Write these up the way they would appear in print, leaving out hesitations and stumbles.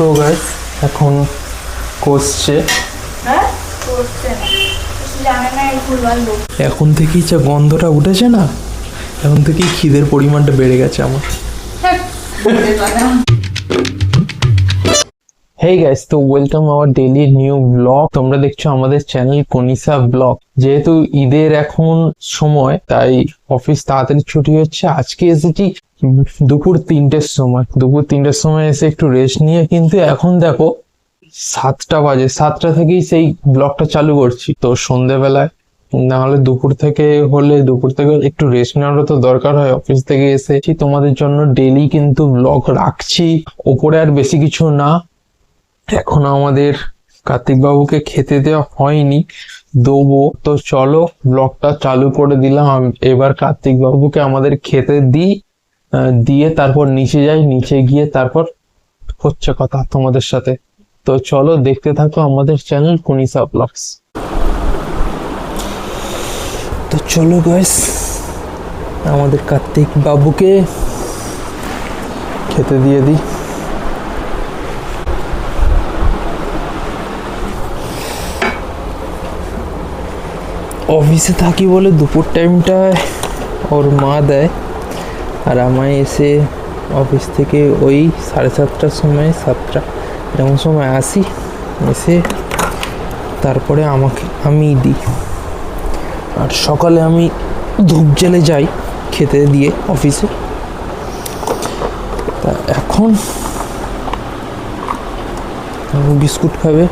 তো গাইস এখন কষছে, এখন থেকেই যা গন্ধটা উঠেছে না, এখন থেকেই খিদের পরিমাণটা বেড়ে গেছে আমার। হেই গাইস, তো welcome our daily new blog. তোমরা দেখছো আমাদের চ্যানেল কনিসা ব্লগ। যেহেতু ঈদের এখন সময়, তাই অফিস তাড়াতাড়ি ছুটি হচ্ছে। আজকে এসেছি দুপুর 3টের সময়। দুপুর 3টের সময় এসে একটু রেস্ট নিয়ে, কিন্তু এখন দেখো 7টা বাজে। 7টা থেকেই সেই ব্লগটা চালু করছি। তো সন্ধ্যেবেলায় না হলে দুপুর থেকে একটু রেস্ট নেওয়ারও তো দরকার হয়। অফিস থেকে এসেছি তোমাদের জন্য ডেইলি কিন্তু ব্লগ রাখছি। ওপরে আর বেশি কিছু না, এখন আমাদের কার্তিক বাবুকে খেতে দেওয়া হয়নি, দেবো। তো চলো ব্লগটা চালু করে দিলাম। এবার কার্তিক বাবুকে আমাদের খেতে দিয়ে তারপর নিচে যাই। নিচে গিয়ে তারপর হচ্ছে কথা তোমাদের সাথে। তো চলো দেখতে থাকো আমাদের চ্যানেল কনিসা ব্লগস। তো চলো গাইস, আমাদের কার্তিক বাবুকে খেতে দিয়ে দিই। অফিসে থাকি বলে দুপুর টাইমটায় ওর মা দেয়, আর আমায় এসে অফিস থেকে ওই 7:30টার সময়, 7টা এরকম সময় আসি। এসে তারপরে আমি দিই। আর সকালে আমি ধূপ জ্বেলে যাই খেতে দিয়ে অফিসে। তা এখন বিস্কুট খাবে,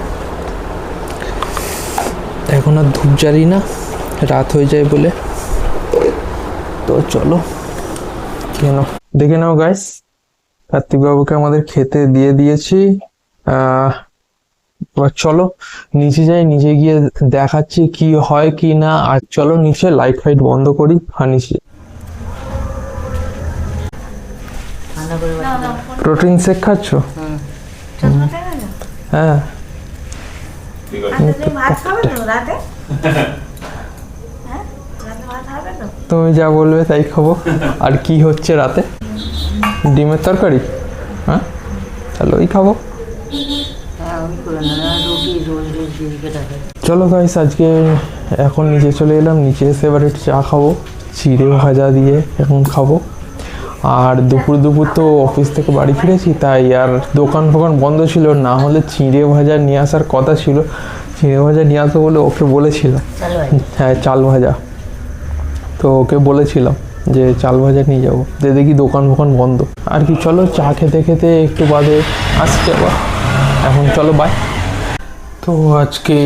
এখন আর ধূপ জ্বালি না, রাত হয়ে যায় বলে। তো চলো দেখে নাও গাইস, কার্তিক বাবুকে আমাদের খেতে দিয়ে দিয়েছি। এবার চলো নিচে যাই, নিচে গিয়ে দেখাচ্ছি কি হয় কি না। আর চলো নিচে লাইট ফাইট বন্ধ করি। আর নিচে প্রোটিন শেক খাচ্ছ? হ্যাঁ, তুমি যা বলবে তাই খাবো। আর কি হচ্ছে রাতে? ডিমের তরকারি। হ্যাঁ, তাহলে ওই খাবো। চলো গাইস, আজকে এখন নিচে চলে এলাম। নিচে এসে এবার একটু চা খাবো, চিড়ে ভাজা দিয়ে এখন খাবো। আর দুপুর তো অফিস থেকে বাড়ি ফিরেছি, তাই আর দোকান ফোকান বন্ধ ছিল। না হলে চিড়ে ভাজা নিয়ে আসার কথা ছিল। চিড়ে ভাজা নিয়ে আসবো বলে ওকে বলেছিলাম। হ্যাঁ, চাল ভাজা। তো ওকে বলেছিলাম যে চাল ভাজা নিয়ে যাবো, যে দেখি দোকান ফোকান বন্ধ। আর কি, চলো চা খেতে খেতে একটু বাদে আসছি আবার। এখন চলো বাই। তো আজকে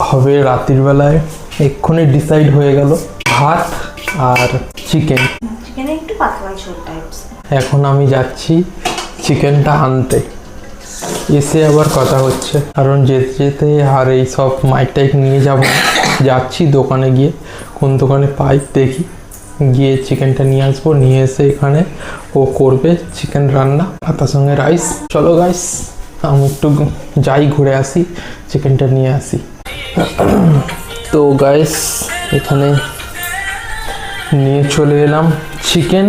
হবে রাত্রির বেলায়, এক্ষুনি ডিসাইড হয়ে গেল, ভাত আর চিকেন। এখন আমি যাচ্ছি চিকেনটা আনতে। এসে আবার কথা হচ্ছে, কারণ যেতে যেতে আর এই সব মাইক টাইক নিয়ে যাব। যাচ্ছি দোকানে গিয়ে, কোন দোকানে পাই দেখি, গিয়ে চিকেনটা নিয়ে আসবো। নিয়ে এসে এখানে ও করবে চিকেন রান্না, তার সঙ্গে রাইস। চলো গাইস, আমি একটু যাই, ঘুরে আসি, চিকেনটা নিয়ে আসি। তো গাইস, এখানে নিয়ে চলে এলাম চিকেন।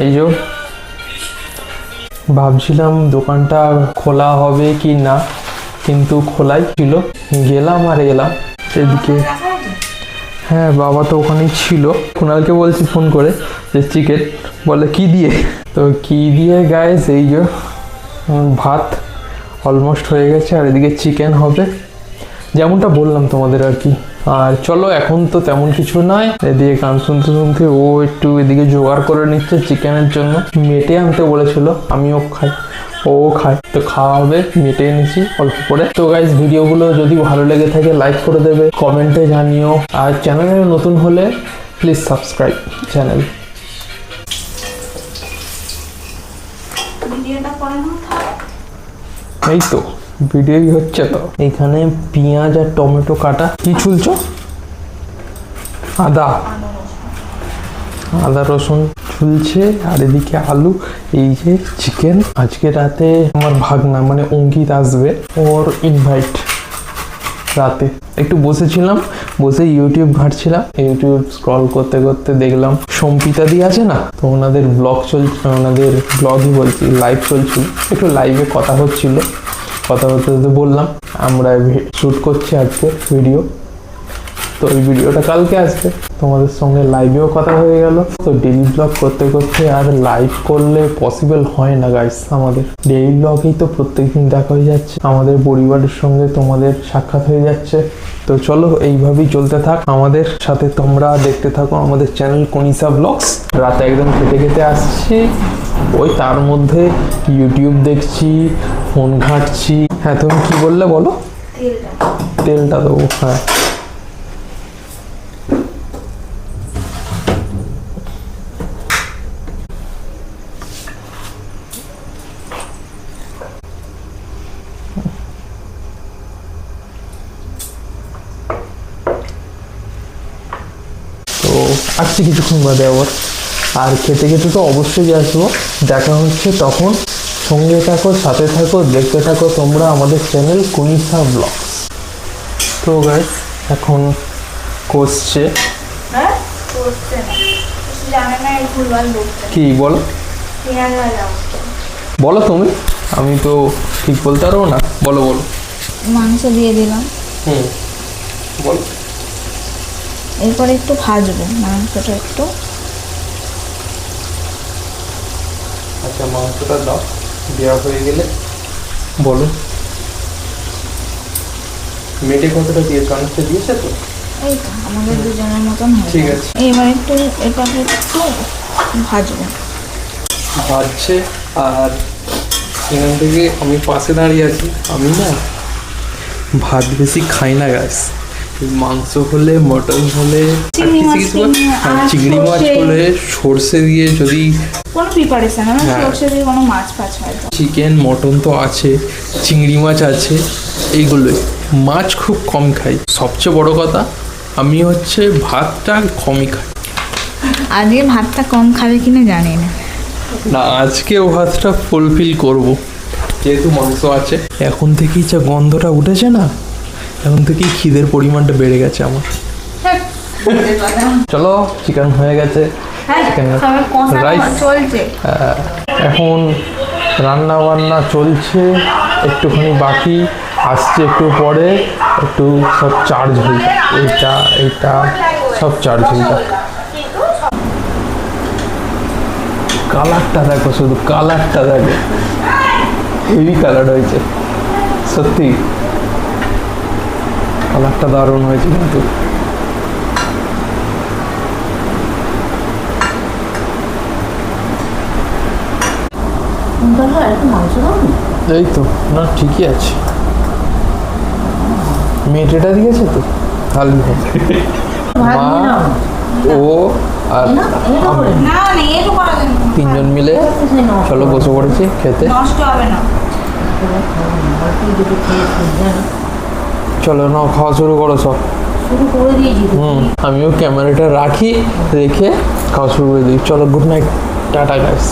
এই যে ভাবছিলাম দোকানটা খোলা হবে কি না, কিন্তু খোলাই ছিল। গেলাম আর এলাম এদিকে। হ্যাঁ, বাবা তো ওখানেই ছিল। কুণালকে বলছি ফোন করে যে চিকেন, বলে কি দিয়ে? তো কি দিয়ে গাইস, এই যে ভাত অলমোস্ট হয়ে গেছে, আর এদিকে চিকেন হবে, যেমনটা বললাম তোমাদের আর কি। আর চলো, এখন তো তেমন কিছু নয়। এদিকে গান শুনতে শুনতে ও একটু এদিকে জোগাড় করে নিচ্ছে চিকেনের জন্য। মেটে আনতে বলেছিল, আমিও খাই, ও খায়, তো খাওয়া হবে। মেটে এনেছি অল্প করে। তো গাইস, ভিডিওগুলো যদি ভালো লেগে থাকে লাইক করে দেবে, কমেন্টে জানিও। আর চ্যানেলে নতুন হলে প্লিজ সাবস্ক্রাইব চ্যানেল। এই তো ভিডিওই হচ্ছে। তো এইখানে পেঁয়াজ আর টমেটো কাটা। কি ছুলছো? আদা রসুন ছুলছে। আর এদিকে আলু। এই যে চিকেন। আজকে রাতে আমার ভাগনা মানে অঙ্কিত আসবে, ওর ইনভাইট রাতে। একটু বসেছিলাম, বসে ইউটিউব ঘাঁটছিলাম। ইউটিউব স্ক্রল করতে করতে দেখলাম সম্পিতা দি আছে না, তো ওনাদের ব্লগ চলছে, ওনাদের ব্লগই বলছি লাইভ চলছিল, একটু লাইভে কথা হচ্ছিল। কথা বলতে বলতে বললাম আমরা শ্যুট করছি আজকে ভিডিও, তো এই ভিডিওটা কালকে আসবে। তোমাদের সঙ্গে লাইভেও কথা হয়ে গেল। তো ডেইলি ব্লগ করতে করতে আর লাইভ করলে পসিবল হয় না গাইস, আমাদের ডেইলি ব্লগেই তো প্রত্যেকদিন দেখা হয়ে যাচ্ছে, আমাদের পরিবারের সঙ্গে তোমাদের সাক্ষাৎ হয়ে যাচ্ছে। তো চলো এইভাবেই চলতে থাক, আমাদের সাথে তোমরা দেখতে থাকো আমাদের চ্যানেল কনিসা ব্লগস। রাতে একদম খেতে খেতে আসছি, ওই তার মধ্যে ইউটিউব দেখছি, ফোন ঘাঁটছি। হ্যাঁ তুমি কি বললে বলো? তেলটা দেবো, হ্যাঁ। তো আসছি কিছুক্ষণ বাদে আবার, আর খেতে খেতে তো অবশ্যই আসবো। দেখা হচ্ছে তখন, সঙ্গে থাকো, সাথে থাকো, দেখতে থাকো তোমরা আমাদের চ্যানেল কনিসা ব্লগস। তো গাইস এখন কষছে, কি বলো বলো তুমি, আমি তো ঠিক বলতে পারবো না, বলো বলো। মাংস দিয়ে দিলাম, বলো। এরপরে একটু ভাজবো মাংসটা একটু। আচ্ছা মাংসটা দাও, দেওয়া হয়ে গেলে বলো। মেটে কতটা দিয়েছো? অনেকটা দিয়েছে তো? এই তো আমাদের দুজনের মতন হয়ে ঠিক গেছে। আছে। এবার একটু এটাকে একটু ভাজবো। ভাজছে, আর এখান থেকে আমি পাশে দাঁড়িয়ে আছি। আমি না ভাত বেশি খাই না গাছ, মাংস হলে, মটন হলে, চিংড়ি মাছ, চিংড়ি মাছ হলে সর্ষে দিয়ে, যদি কোনো প্রিপারেশন না, হ্যাঁ। সরষে দিয়ে কোনো মাছ ফাছ হয়তো। চিকেন, মটন তো আছে, চিংড়ি মাছ আছে, এইগুলোই। মাছ খুব কম খাই। সবচেয়ে বড় কথা, আমি হচ্ছে ভাতটা কমই খাই। আজকে ভাতটা কম খাবে কিনা জানি না। না আজকে ও ভাতটা ফুলফিল করব, যেহেতু মাংস আছে। এখন থেকেই যা গন্ধটা উঠেছে না, এখন থেকেই খিদের পরিমাণটা বেড়ে গেছে আমার। চলো চিকেন হয়ে গেছে, রাইস চলছে, এখন রান্না বান্না চলছে, একটুখানি বাকি, আসছে একটু পরে, একটু সব চার্জ হয়ে যায়, এইটা এইটা সব চার্জ হয়ে যায়। কালারটা দেখো, শুধু কালারটা দেখো, হেভি কালার হয়েছে, সত্যি কালারটা দারুণ হয়েছে কিন্তু। এই তো না, ঠিকই আছে। মেয়েটা দিয়েছে তো হালকা, মা, ও আর তিনজন মিলে চলো বসে পড়েছি খেতে। চলো নাও, খাওয়া শুরু করো সব। আমিও ক্যামেরাটা রাখি, রেখে খাওয়া শুরু করে দিই। চলো গুড নাইট, টাটা গাইস।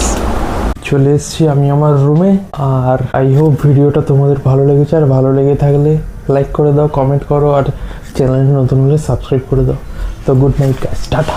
চলে এসেছি আমি আমার রুমে, আর আই হোপ ভিডিওটা তোমাদের ভালো লেগেছে। আর ভালো লেগে থাকলে লাইক করে দাও, কমেন্ট করো, আর চ্যানেল নতুন হলে সাবস্ক্রাইব করে দাও। তো গুড নাইট গাইস, টাটা।